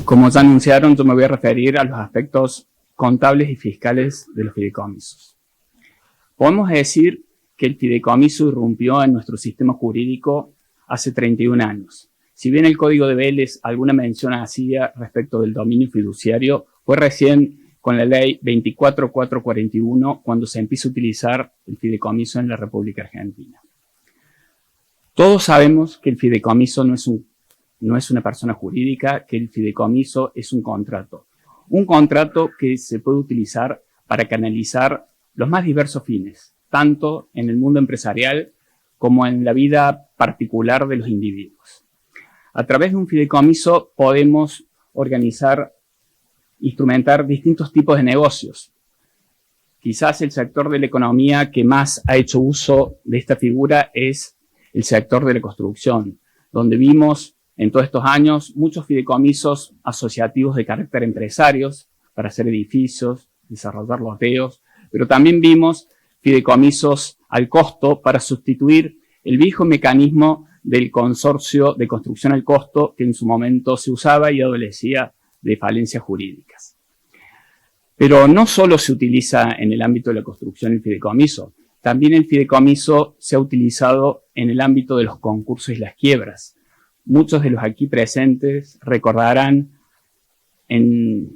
Como ya anunciaron, yo me voy a referir a los aspectos contables y fiscales de los fideicomisos. Podemos decir que el fideicomiso irrumpió en nuestro sistema jurídico hace 31 años. Si bien el Código de Vélez alguna mención hacía respecto del dominio fiduciario, fue recién con la ley 24441 cuando se empieza a utilizar el fideicomiso en la República Argentina. Todos sabemos que el fideicomiso no es una persona jurídica, que el fideicomiso es un contrato. Un contrato que se puede utilizar para canalizar los más diversos fines, tanto en el mundo empresarial como en la vida particular de los individuos. A través de un fideicomiso podemos instrumentar distintos tipos de negocios. Quizás el sector de la economía que más ha hecho uso de esta figura es el sector de la construcción, donde vimos en todos estos años muchos fideicomisos asociativos de carácter empresarios para hacer edificios, desarrollar loteos, pero también vimos fideicomisos al costo para sustituir el viejo mecanismo del consorcio de construcción al costo que en su momento se usaba y adolecía de falencias jurídicas. Pero no solo se utiliza en el ámbito de la construcción el fideicomiso, también el fideicomiso se ha utilizado en el ámbito de los concursos y las quiebras. Muchos de los aquí presentes recordarán en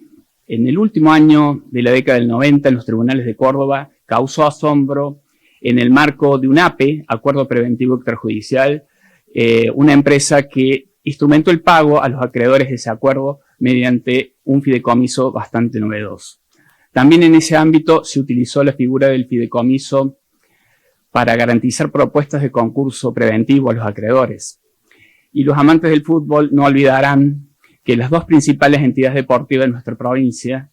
el último año de la década del 90 en los tribunales de Córdoba causó asombro en el marco de un APE, Acuerdo Preventivo Extrajudicial, una empresa que instrumentó el pago a los acreedores de ese acuerdo mediante un fideicomiso bastante novedoso. También en ese ámbito se utilizó la figura del fideicomiso para garantizar propuestas de concurso preventivo a los acreedores. Y los amantes del fútbol no olvidarán que las dos principales entidades deportivas de nuestra provincia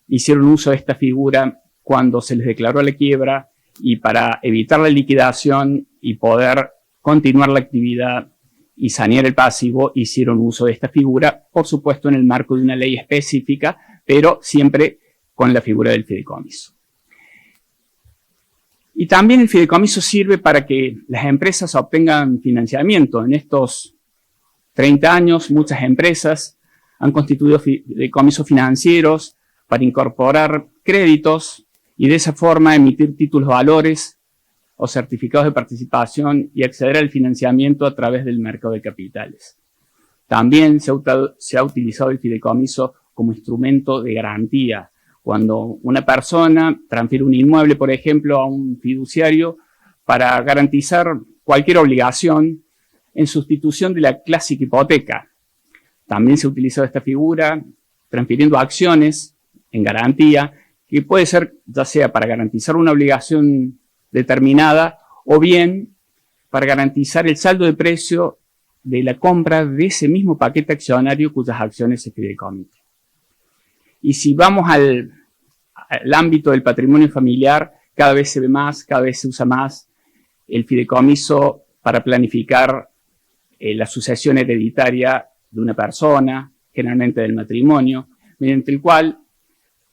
hicieron uso de esta figura cuando se les declaró la quiebra y para evitar la liquidación y poder continuar la actividad y sanear el pasivo, hicieron uso de esta figura, por supuesto en el marco de una ley específica, pero siempre con la figura del fideicomiso. Y también el fideicomiso sirve para que las empresas obtengan financiamiento. En estos 30 años, muchas empresas han constituido fideicomisos financieros para incorporar créditos y de esa forma emitir títulos valores o certificados de participación y acceder al financiamiento a través del mercado de capitales. También se ha utilizado el fideicomiso como instrumento de garantía. Cuando una persona transfiere un inmueble, por ejemplo, a un fiduciario para garantizar cualquier obligación en sustitución de la clásica hipoteca. También se ha utilizado esta figura transfiriendo acciones en garantía, que puede ser ya sea para garantizar una obligación determinada o bien para garantizar el saldo de precio de la compra de ese mismo paquete accionario cuyas acciones se fideicomisan. Y si vamos al ámbito del patrimonio familiar, cada vez se ve más, cada vez se usa más el fideicomiso para planificar la sucesión hereditaria de una persona, generalmente del matrimonio, mediante el cual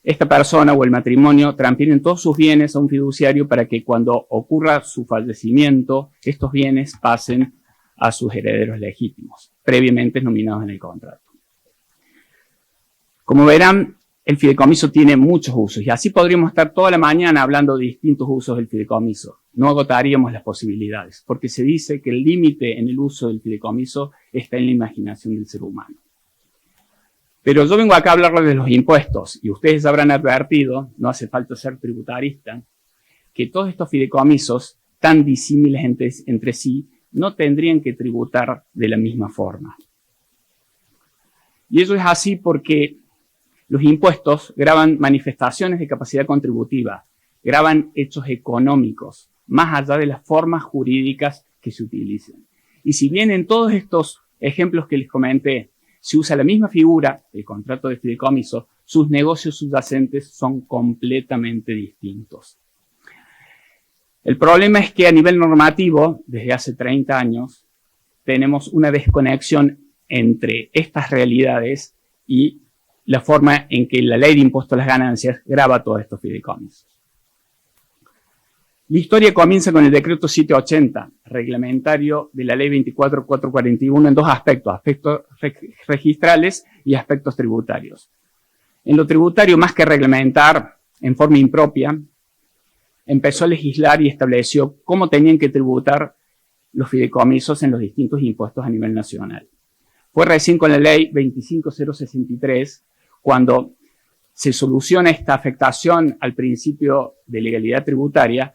esta persona o el matrimonio transfieren todos sus bienes a un fiduciario para que cuando ocurra su fallecimiento, estos bienes pasen a sus herederos legítimos, previamente nominados en el contrato. Como verán, el fideicomiso tiene muchos usos y así podríamos estar toda la mañana hablando de distintos usos del fideicomiso. No agotaríamos las posibilidades, porque se dice que el límite en el uso del fideicomiso está en la imaginación del ser humano. Pero yo vengo acá a hablarles de los impuestos y ustedes habrán advertido, no hace falta ser tributarista, que todos estos fideicomisos tan disímiles entre sí no tendrían que tributar de la misma forma. Y eso es así porque los impuestos gravan manifestaciones de capacidad contributiva, gravan hechos económicos, más allá de las formas jurídicas que se utilicen. Y si bien en todos estos ejemplos que les comenté se usa la misma figura, el contrato de fideicomiso, sus negocios subyacentes son completamente distintos. El problema es que a nivel normativo, desde hace 30 años, tenemos una desconexión entre estas realidades y la forma en que la ley de impuesto a las ganancias grava todos estos fideicomisos. La historia comienza con el decreto 780, reglamentario de la ley 24.441 en dos aspectos, aspectos registrales y aspectos tributarios. En lo tributario, más que reglamentar en forma impropia, empezó a legislar y estableció cómo tenían que tributar los fideicomisos en los distintos impuestos a nivel nacional. Fue recién con la ley 25063 cuando se soluciona esta afectación al principio de legalidad tributaria,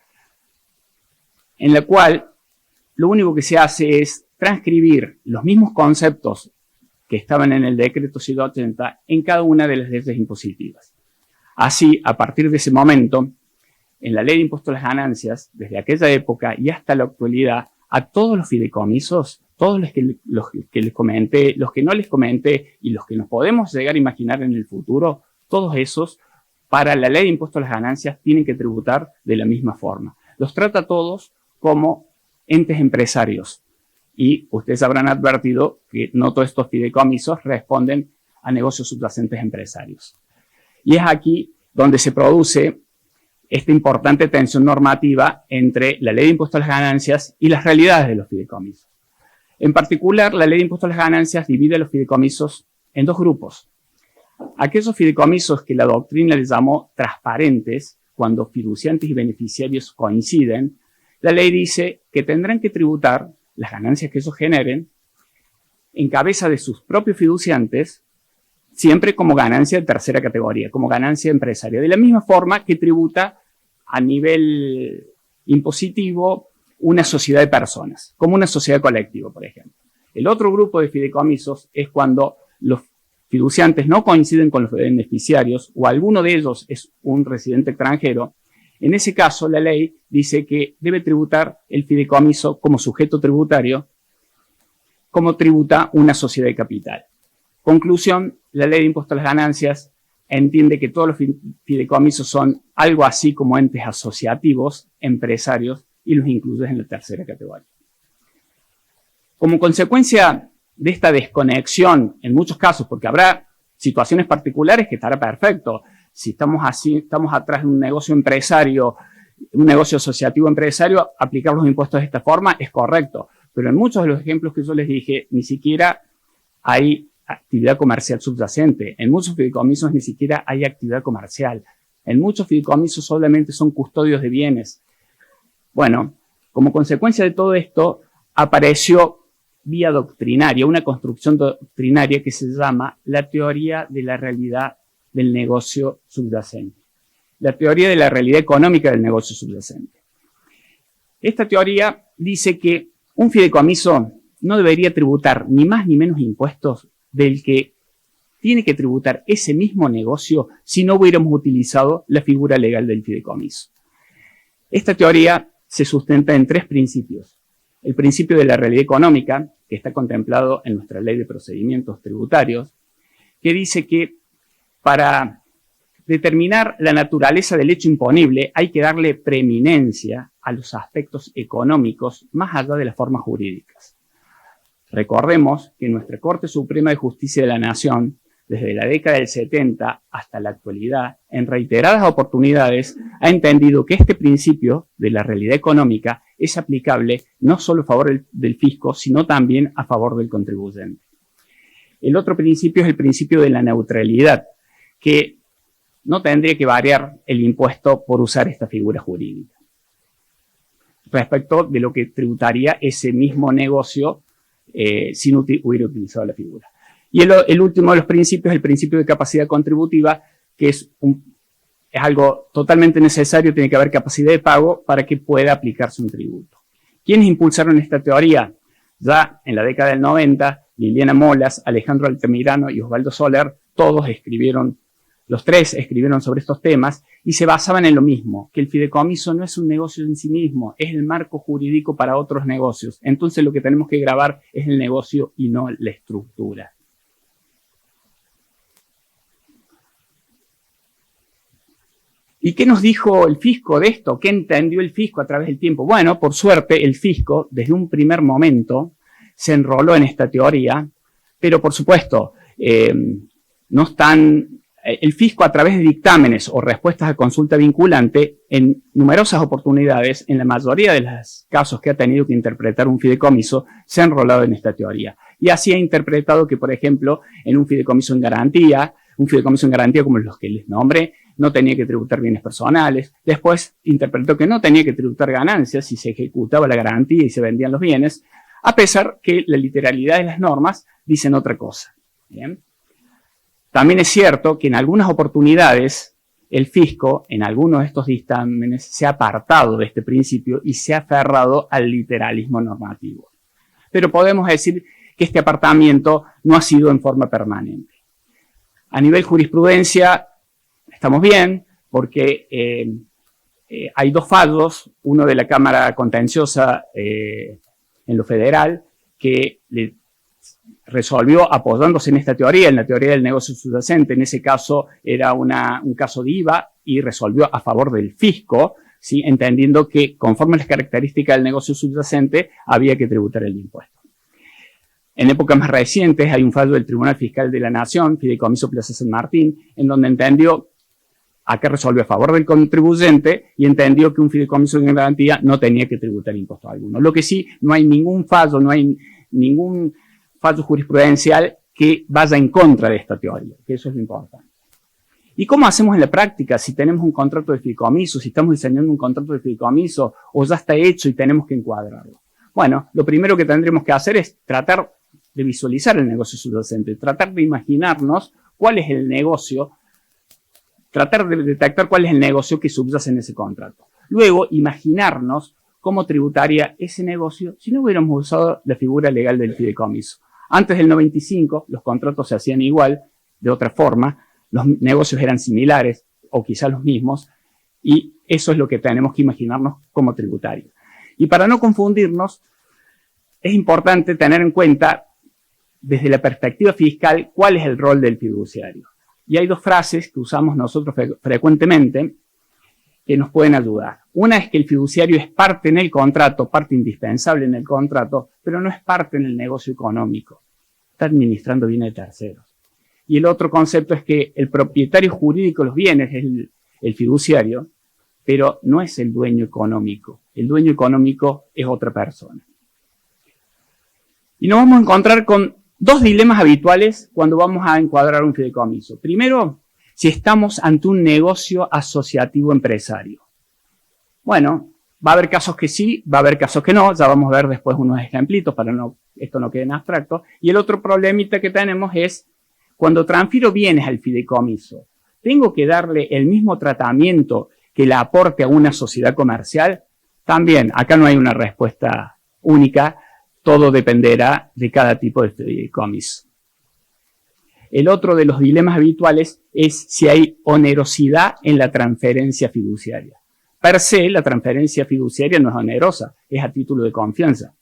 en la cual lo único que se hace es transcribir los mismos conceptos que estaban en el decreto 780 en cada una de las leyes impositivas. Así, a partir de ese momento, en la ley de impuesto a las ganancias, desde aquella época y hasta la actualidad, a todos los fideicomisos, todos los que les comenté, los que no les comenté y los que nos podemos llegar a imaginar en el futuro, todos esos, para la ley de impuesto a las ganancias, tienen que tributar de la misma forma. Los trata todos como entes empresarios. Y ustedes habrán advertido que no todos estos fideicomisos responden a negocios subyacentes empresarios. Y es aquí donde se produce esta importante tensión normativa entre la ley de impuesto a las ganancias y las realidades de los fideicomisos. En particular, la ley de impuesto a las ganancias divide a los fideicomisos en dos grupos. Aquellos fideicomisos que la doctrina les llamó transparentes, cuando fiduciantes y beneficiarios coinciden, la ley dice que tendrán que tributar las ganancias que ellos generen en cabeza de sus propios fiduciantes, siempre como ganancia de tercera categoría, como ganancia empresaria. De la misma forma que tributa a nivel impositivo una sociedad de personas, como una sociedad colectiva, por ejemplo. El otro grupo de fideicomisos es cuando los fiduciantes no coinciden con los beneficiarios o alguno de ellos es un residente extranjero. En ese caso, la ley dice que debe tributar el fideicomiso como sujeto tributario, como tributa una sociedad de capital. Conclusión, la ley de impuesto a las ganancias entiende que todos los fideicomisos son algo así como entes asociativos, empresarios, y los incluye en la tercera categoría. Como consecuencia de esta desconexión, en muchos casos, porque habrá situaciones particulares que estará perfecto. Si estamos atrás de un negocio empresario, un negocio asociativo empresario, aplicar los impuestos de esta forma es correcto. Pero en muchos de los ejemplos que yo les dije, ni siquiera hay actividad comercial subyacente. En muchos fideicomisos ni siquiera hay actividad comercial. En muchos fideicomisos solamente son custodios de bienes. Bueno, como consecuencia de todo esto, apareció vía doctrinaria, una construcción doctrinaria que se llama la teoría de la realidad del negocio subyacente. La teoría de la realidad económica del negocio subyacente. Esta teoría dice que un fideicomiso no debería tributar ni más ni menos impuestos del que tiene que tributar ese mismo negocio si no hubiéramos utilizado la figura legal del fideicomiso. Esta teoría se sustenta en tres principios. El principio de la realidad económica, que está contemplado en nuestra ley de procedimientos tributarios, que dice que para determinar la naturaleza del hecho imponible hay que darle preeminencia a los aspectos económicos más allá de las formas jurídicas. Recordemos que nuestra Corte Suprema de Justicia de la Nación, desde la década del 70 hasta la actualidad, en reiteradas oportunidades, ha entendido que este principio de la realidad económica es aplicable no solo a favor del fisco, sino también a favor del contribuyente. El otro principio es el principio de la neutralidad, que no tendría que variar el impuesto por usar esta figura jurídica, respecto de lo que tributaría ese mismo negocio si no hubiera utilizado la figura. Y el último de los principios es el principio de capacidad contributiva, que es algo totalmente necesario, tiene que haber capacidad de pago para que pueda aplicarse un tributo. ¿Quiénes impulsaron esta teoría? Ya en la década del 90, Liliana Molas, Alejandro Altamirano y Osvaldo Soler, los tres escribieron sobre estos temas y se basaban en lo mismo, que el fideicomiso no es un negocio en sí mismo, es el marco jurídico para otros negocios. Entonces lo que tenemos que grabar es el negocio y no la estructura. ¿Y qué nos dijo el fisco de esto? ¿Qué entendió el fisco a través del tiempo? Bueno, por suerte, el fisco, desde un primer momento, se enroló en esta teoría, pero por supuesto, no están el fisco, a través de dictámenes o respuestas a consulta vinculante, en numerosas oportunidades, en la mayoría de los casos que ha tenido que interpretar un fideicomiso, se ha enrolado en esta teoría. Y así ha interpretado que, por ejemplo, en un fideicomiso en garantía como los que les nombré, no tenía que tributar bienes personales. Después interpretó que no tenía que tributar ganancias si se ejecutaba la garantía y se vendían los bienes, a pesar que la literalidad de las normas dicen otra cosa. ¿Bien? También es cierto que en algunas oportunidades el fisco, en algunos de estos dictámenes, se ha apartado de este principio y se ha aferrado al literalismo normativo. Pero podemos decir que este apartamiento no ha sido en forma permanente. A nivel jurisprudencia estamos bien, porque hay dos fallos, uno de la Cámara Contenciosa en lo federal, que resolvió apoyándose en esta teoría, en la teoría del negocio subyacente. En ese caso era un caso de IVA y resolvió a favor del fisco, ¿sí? Entendiendo que conforme a las características del negocio subyacente había que tributar el impuesto. En épocas más recientes hay un fallo del Tribunal Fiscal de la Nación, Fideicomiso Plaza San Martín, en donde entendió, acá resolvió a favor del contribuyente y entendió que un fideicomiso en garantía no tenía que tributar impuesto alguno. Lo que sí, no hay ningún fallo, no hay ningún fallo jurisprudencial que vaya en contra de esta teoría, que eso es lo importante. ¿Y cómo hacemos en la práctica si tenemos un contrato de fideicomiso, si estamos diseñando un contrato de fideicomiso o ya está hecho y tenemos que encuadrarlo? Bueno, lo primero que tendremos que hacer es tratar de visualizar el negocio subyacente, tratar de imaginarnos cuál es el negocio, tratar de detectar cuál es el negocio que subyace en ese contrato. Luego, imaginarnos cómo tributaría ese negocio si no hubiéramos usado la figura legal del fideicomiso. Antes del 95, los contratos se hacían igual, de otra forma, los negocios eran similares o quizás los mismos, y eso es lo que tenemos que imaginarnos como tributario. Y para no confundirnos, es importante tener en cuenta, desde la perspectiva fiscal, cuál es el rol del fiduciario. Y hay dos frases que usamos nosotros frecuentemente que nos pueden ayudar. Una es que el fiduciario es parte en el contrato, parte indispensable en el contrato, pero no es parte en el negocio económico. Está administrando bienes de terceros. Y el otro concepto es que el propietario jurídico de los bienes es el fiduciario, pero no es el dueño económico. El dueño económico es otra persona. Y nos vamos a encontrar con dos dilemas habituales cuando vamos a encuadrar un fideicomiso. Primero, si estamos ante un negocio asociativo empresario. Bueno, va a haber casos que sí, va a haber casos que no. Ya vamos a ver después unos ejemplitos para que esto no quede en abstracto. Y el otro problemita que tenemos es cuando transfiero bienes al fideicomiso. ¿Tengo que darle el mismo tratamiento que le aporte a una sociedad comercial? También, acá no hay una respuesta única. Todo dependerá de cada tipo de fideicomiso. El otro de los dilemas habituales es si hay onerosidad en la transferencia fiduciaria. Per se, la transferencia fiduciaria no es onerosa, es a título de confianza.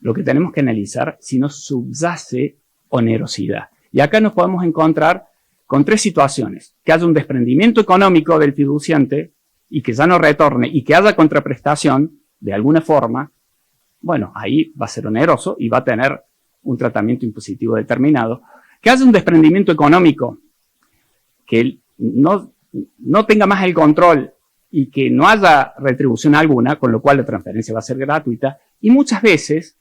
Lo que tenemos que analizar si no subyace onerosidad. Y acá nos podemos encontrar con tres situaciones. Que haya un desprendimiento económico del fiduciante y que ya no retorne y que haya contraprestación de alguna forma. Bueno, ahí va a ser oneroso y va a tener un tratamiento impositivo determinado. Que haya un desprendimiento económico, que no tenga más el control y que no haya retribución alguna, con lo cual la transferencia va a ser gratuita. Y muchas veces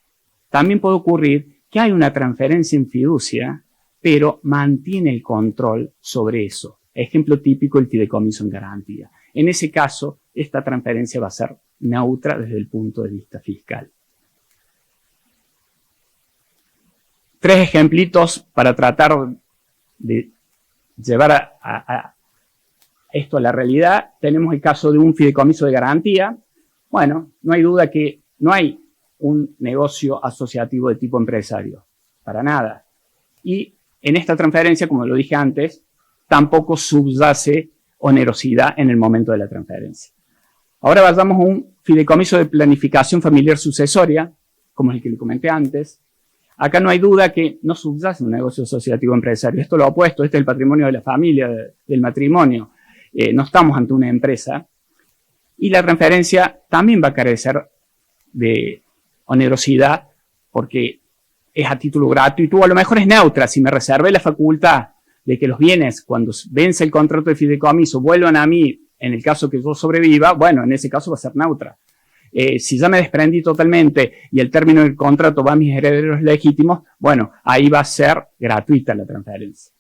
también puede ocurrir que hay una transferencia en fiducia, pero mantiene el control sobre eso. Ejemplo típico, el fideicomiso en garantía. En ese caso, esta transferencia va a ser neutra desde el punto de vista fiscal. Tres ejemplitos para tratar de llevar esto a la realidad. Tenemos el caso de un fideicomiso de garantía. Bueno, no hay duda que no hay un negocio asociativo de tipo empresario, para nada. Y en esta transferencia, como lo dije antes, tampoco subyace onerosidad en el momento de la transferencia. Ahora vayamos a un fideicomiso de planificación familiar sucesoria, como el que le comenté antes. Acá no hay duda que no subyace un negocio asociativo empresario. Esto es lo opuesto, este es el patrimonio de la familia, del matrimonio. No estamos ante una empresa. Y la transferencia también va a carecer de onerosidad porque es a título gratuito o a lo mejor es neutra. Si me reservé la facultad de que los bienes, cuando vence el contrato de fideicomiso, vuelvan a mí, en el caso que yo sobreviva, bueno, en ese caso va a ser neutra. Si ya me desprendí totalmente y el término del contrato va a mis herederos legítimos, bueno, ahí va a ser gratuita la transferencia.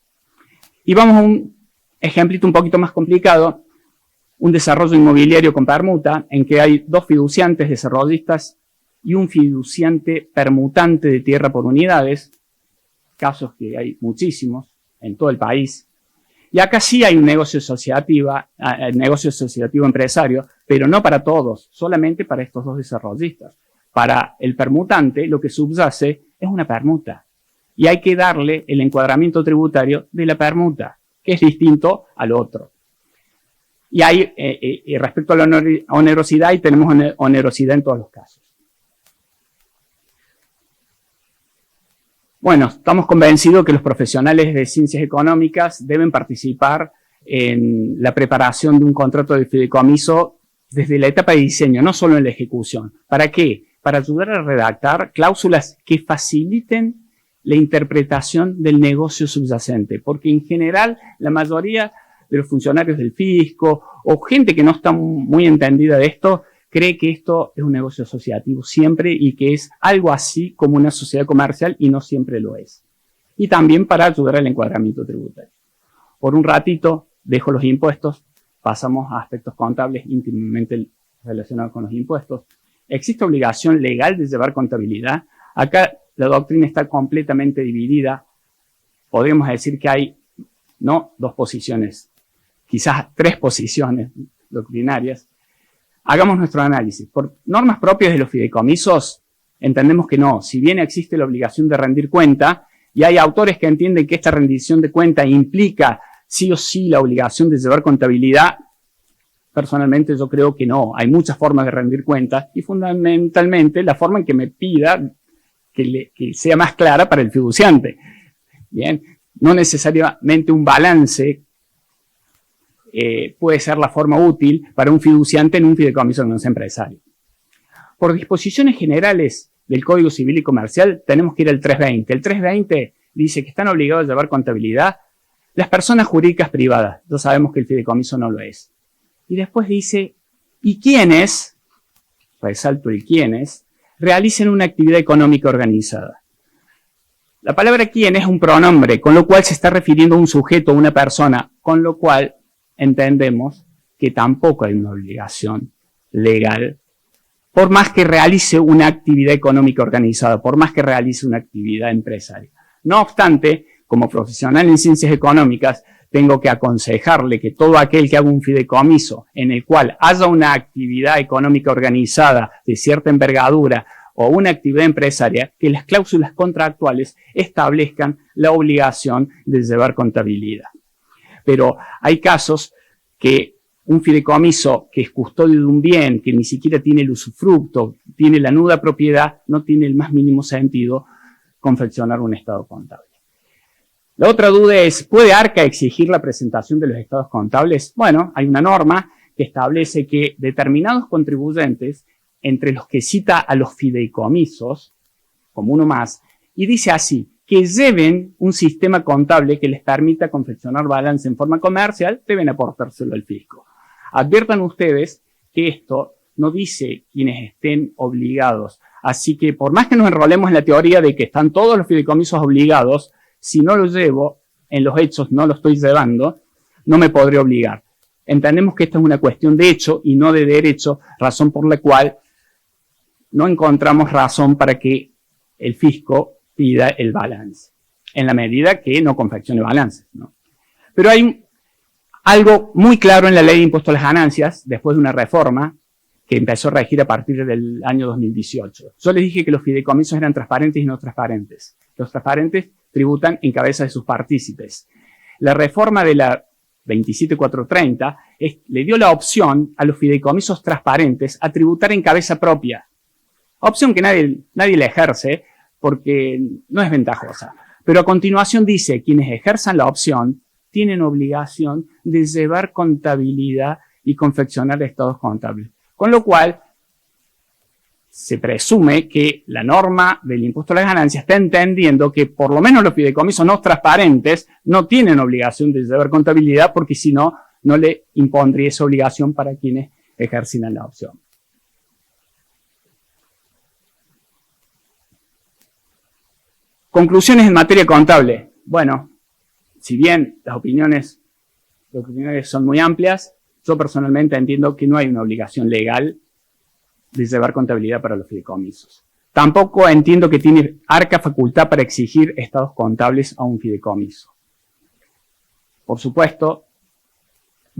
Y vamos a un ejemplito un poquito más complicado, un desarrollo inmobiliario con permuta, en que hay dos fiduciantes desarrollistas y un fiduciante permutante de tierra por unidades, casos que hay muchísimos en todo el país. Y acá sí hay un negocio asociativo empresario, pero no para todos, solamente para estos dos desarrollistas. Para el permutante, lo que subyace es una permuta. Y hay que darle el encuadramiento tributario de la permuta, que es distinto al otro. Y hay, respecto a la onerosidad, y tenemos onerosidad en todos los casos. Bueno, estamos convencidos que los profesionales de ciencias económicas deben participar en la preparación de un contrato de fideicomiso desde la etapa de diseño, no solo en la ejecución. ¿Para qué? Para ayudar a redactar cláusulas que faciliten la interpretación del negocio subyacente, porque en general la mayoría de los funcionarios del fisco o gente que no está muy entendida de esto cree que esto es un negocio asociativo siempre y que es algo así como una sociedad comercial y no siempre lo es. Y también para ayudar al encuadramiento tributario. Por un ratito dejo los impuestos, pasamos a aspectos contables íntimamente relacionados con los impuestos. ¿Existe obligación legal de llevar contabilidad? Acá la doctrina está completamente dividida. Podríamos decir que hay, no dos posiciones, quizás tres posiciones doctrinarias. Hagamos nuestro análisis. Por normas propias de los fideicomisos, entendemos que no. Si bien existe la obligación de rendir cuenta, y hay autores que entienden que esta rendición de cuenta implica sí o sí la obligación de llevar contabilidad, personalmente yo creo que no. Hay muchas formas de rendir cuentas y fundamentalmente la forma en que me pida que sea más clara para el fiduciante. Bien, no necesariamente un balance puede ser la forma útil para un fiduciante en un fideicomiso que no es empresario. Por disposiciones generales del Código Civil y Comercial tenemos que ir al 320. El 320 dice que están obligados a llevar contabilidad las personas jurídicas privadas. Ya sabemos que el fideicomiso no lo es. Y después dice, ¿y quiénes? Resalto el quiénes, realicen una actividad económica organizada. La palabra quién es un pronombre, con lo cual se está refiriendo a un sujeto, a una persona, con lo cual entendemos que tampoco hay una obligación legal, por más que realice una actividad económica organizada, por más que realice una actividad empresaria. No obstante, como profesional en ciencias económicas, tengo que aconsejarle que todo aquel que haga un fideicomiso en el cual haya una actividad económica organizada de cierta envergadura o una actividad empresaria, que las cláusulas contractuales establezcan la obligación de llevar contabilidad. Pero hay casos que un fideicomiso que es custodio de un bien, que ni siquiera tiene el usufructo, tiene la nuda propiedad, no tiene el más mínimo sentido confeccionar un estado contable. La otra duda es, ¿puede ARCA exigir la presentación de los estados contables? Bueno, hay una norma que establece que determinados contribuyentes, entre los que cita a los fideicomisos, como uno más, y dice así, que lleven un sistema contable que les permita confeccionar balance en forma comercial, deben aportárselo al fisco. Adviertan ustedes que esto no dice quienes estén obligados. Así que por más que nos enrolemos en la teoría de que están todos los fideicomisos obligados, si no lo llevo, en los hechos no lo estoy llevando, no me podré obligar. Entendemos que esta es una cuestión de hecho y no de derecho, razón por la cual no encontramos razón para que el fisco pida el balance, en la medida que no confeccione balances, ¿no? Pero hay algo muy claro en la ley de impuesto a las ganancias, después de una reforma que empezó a regir a partir del año 2018. Yo les dije que los fideicomisos eran transparentes y no transparentes. Los transparentes tributan en cabeza de sus partícipes. La reforma de la 27430 le dio la opción a los fideicomisos transparentes a tributar en cabeza propia. Opción que nadie la ejerce porque no es ventajosa. Pero a continuación dice, quienes ejerzan la opción tienen obligación de llevar contabilidad y confeccionar estados contables. Con lo cual, se presume que la norma del impuesto a las ganancias está entendiendo que por lo menos los fideicomisos no transparentes no tienen obligación de llevar contabilidad, porque si no, no le impondría esa obligación para quienes ejercen la opción. Conclusiones en materia contable. Bueno, si bien las opiniones son muy amplias, yo personalmente entiendo que no hay una obligación legal de llevar contabilidad para los fideicomisos. Tampoco entiendo que tiene arca facultad para exigir estados contables a un fideicomiso. Por supuesto,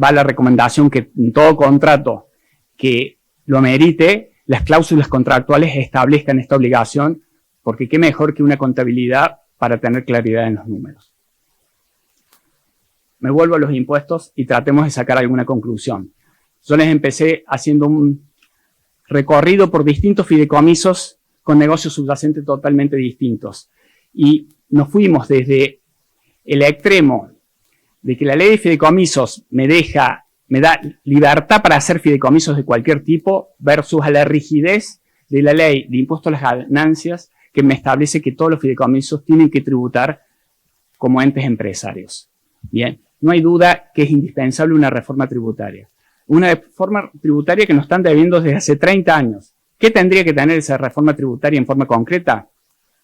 va la recomendación que en todo contrato que lo merite, las cláusulas contractuales establezcan esta obligación, porque qué mejor que una contabilidad para tener claridad en los números. Me vuelvo a los impuestos y tratemos de sacar alguna conclusión. Yo les empecé haciendo un recorrido por distintos fideicomisos con negocios subyacentes totalmente distintos. Y nos fuimos desde el extremo de que la ley de fideicomisos me da libertad para hacer fideicomisos de cualquier tipo, versus a la rigidez de la ley de impuesto a las ganancias, que me establece que todos los fideicomisos tienen que tributar como entes empresarios. Bien, no hay duda que es indispensable una reforma tributaria. Una reforma tributaria que nos están debiendo desde hace 30 años. ¿Qué tendría que tener esa reforma tributaria en forma concreta?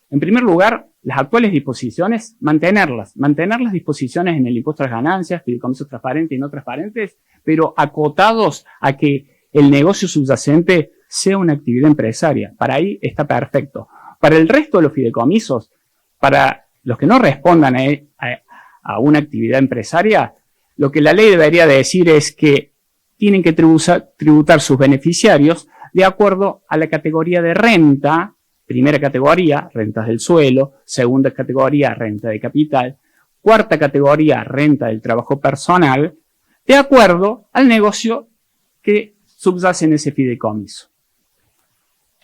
En primer lugar, las actuales disposiciones, mantener las disposiciones en el impuesto a las ganancias, fideicomisos transparentes y no transparentes, pero acotados a que el negocio subyacente sea una actividad empresaria. Para ahí está perfecto. Para el resto de los fideicomisos, para los que no respondan a una actividad empresaria, lo que la ley debería decir es que tienen que tributar sus beneficiarios de acuerdo a la categoría de renta. Primera categoría, rentas del suelo. Segunda categoría, renta de capital. Cuarta categoría, renta del trabajo personal, de acuerdo al negocio que subyace en ese fideicomiso.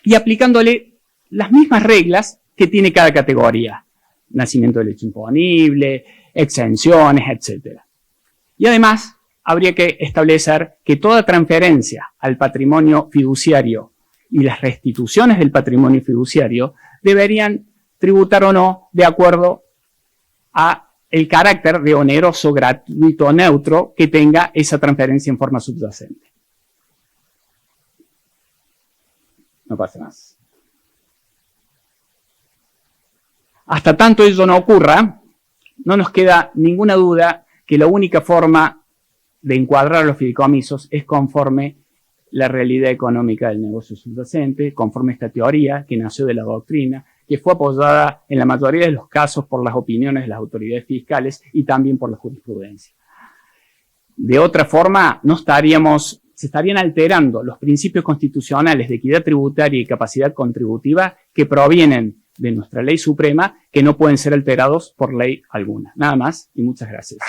Y aplicándole las mismas reglas que tiene cada categoría. Nacimiento del hecho imponible, exenciones, etc. Y además, habría que establecer que toda transferencia al patrimonio fiduciario y las restituciones del patrimonio fiduciario deberían tributar o no de acuerdo a el carácter de oneroso, gratuito o neutro que tenga esa transferencia en forma subyacente. No pasa más. Hasta tanto ello no ocurra, no nos queda ninguna duda que la única forma de encuadrar a los fideicomisos es conforme la realidad económica del negocio subyacente, conforme esta teoría que nació de la doctrina, que fue apoyada en la mayoría de los casos por las opiniones de las autoridades fiscales y también por la jurisprudencia. De otra forma, se estarían alterando los principios constitucionales de equidad tributaria y capacidad contributiva que provienen de nuestra ley suprema, que no pueden ser alterados por ley alguna. Nada más y muchas gracias.